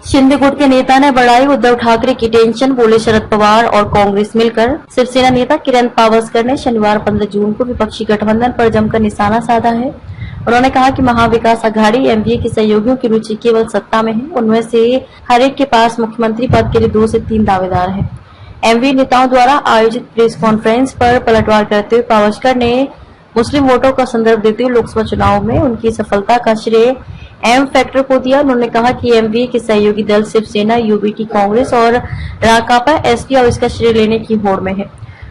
शिंदे गुट के नेता ने बढ़ाई उद्धव ठाकरे की टेंशन, बोले शरद पवार और कांग्रेस मिलकर। शिवसेना नेता किरण पावस्कर ने शनिवार 15 जून को विपक्षी गठबंधन पर जमकर निशाना साधा है। उन्होंने कहा कि महाविकास अघाड़ी एमवीए के सहयोगियों की रुचि केवल सत्ता में है। उनमें से हर एक के पास मुख्यमंत्री पद के लिए 2 से 3 दावेदार हैं। एमवीए नेताओं द्वारा आयोजित प्रेस कॉन्फ्रेंस पर पलटवार करते हुए पावस्कर ने मुस्लिम वोटों का संदर्भ देते हुए लोकसभा चुनाव में उनकी सफलता का श्रेय एम फैक्टर को दिया। उन्होंने कहा कि एमवीए के सहयोगी दल शिवसेना, यूबीटी, कांग्रेस और राकांपा एसपी और इसका श्रेय लेने की होड़ में है।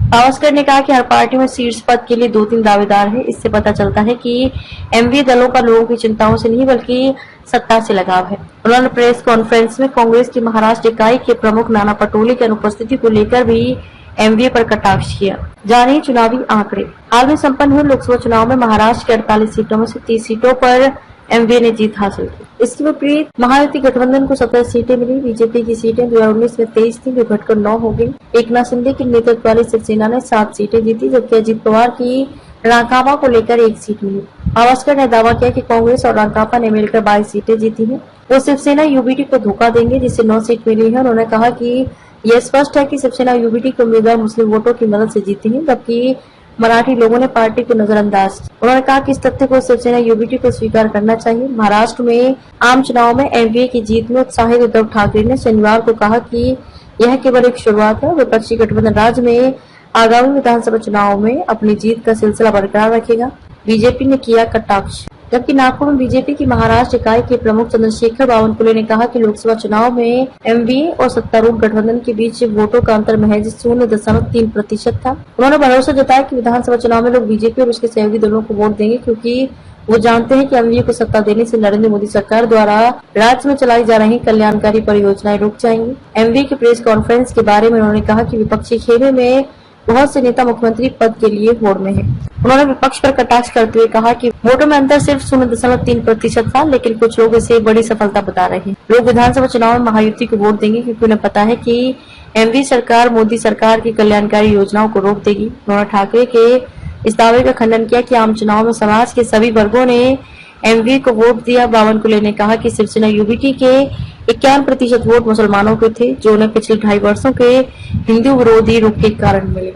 पावस्कर ने कहा कि हर पार्टी में शीर्ष पद के लिए 2-3 दावेदार है। इससे पता चलता है कि एमवीए दलों का लोगों की चिंताओं से नहीं बल्कि सत्ता से लगाव है। उन्होंने प्रेस कॉन्फ्रेंस में कांग्रेस की महाराष्ट्र इकाई के प्रमुख नाना पटोले की अनुपस्थिति को लेकर भी एमवीए पर कटाक्ष किया। जानिए चुनावी आंकड़े। हाल में संपन्न हुए लोकसभा चुनाव में महाराष्ट्र के 48 सीटों में से 30 सीटों पर एमवीए ने जीत हासिल की। इसके विपरीत महायुति गठबंधन को 17 सीटें मिली। बीजेपी की सीटें 2019 में 23 थी, जो घटकर 9 हो गई। एकनाथ शिंदे के नेतृत्व वाली शिवसेना ने 7 सीटें जीती, जबकि अजित पवार की राकांपा को लेकर 1 सीट मिली। पावस्कर ने दावा किया कि कांग्रेस और राकांपा ने मिलकर 22 सीटें जीती हैं। वो शिवसेना यूबीटी को धोखा देंगे, जिससे 9 सीट मिली है। उन्होंने कहा कि यह स्पष्ट है कि शिवसेना यूबीटी के उम्मीदवार मुस्लिम वोटों की मदद से जीते हैं, जबकि मराठी लोगों ने पार्टी को नजरअंदाज। उन्होंने कहा कि इस तथ्य को शिवसेना यूबीटी को स्वीकार करना चाहिए। महाराष्ट्र में आम चुनाव में एमवीए की जीत में उत्साहित उद्धव ठाकरे ने शनिवार को कहा कि यह केवल एक शुरुआत है। विपक्षी गठबंधन राज्य में आगामी विधानसभा चुनाव में अपनी जीत का सिलसिला बरकरार रखेगा। बीजेपी ने किया कटाक्ष। जबकि नागपुर में बीजेपी की महाराष्ट्र इकाई के प्रमुख चंद्रशेखर बावनकुले ने कहा कि लोकसभा चुनाव में एमवीए और सत्तारूढ़ गठबंधन के बीच वोटों का अंतर महज 0.3% था। उन्होंने भरोसा जताया कि विधानसभा चुनाव में लोग बीजेपी और उसके सहयोगी दलों को वोट देंगे, क्योंकि वो जानते हैं कि एमवीए को सत्ता देने से नरेंद्र मोदी सरकार द्वारा राज्य में चलाई जा रही कल्याणकारी परियोजनाएं रुक जाएंगी। एमवीए के प्रेस कॉन्फ्रेंस के बारे में उन्होंने कहा कि विपक्षी खेमे में बहुत से नेता मुख्यमंत्री पद के लिए होड़ में हैं। उन्होंने विपक्ष पर कटाक्ष करते हुए कहा कि वोटों में अंतर सिर्फ 0.3% था, लेकिन कुछ लोग इसे बड़ी सफलता बता रहे हैं। लोग विधानसभा चुनाव में महायुति को वोट देंगे, क्योंकि उन्हें पता है कि एमवीए सरकार मोदी सरकार की कल्याणकारी योजनाओं को रोक देगी। उन्होंने ठाकरे के इस दावे का खंडन किया कि आम चुनाव में समाज के सभी वर्गों ने एमवीए को वोट दिया। बावनकुले ने कहा कि शिवसेना यूबीटी के 51% वोट मुसलमानों के थे, जो उन्हें पिछले 2.5 वर्षों के हिंदू विरोधी रुख के कारण मिले।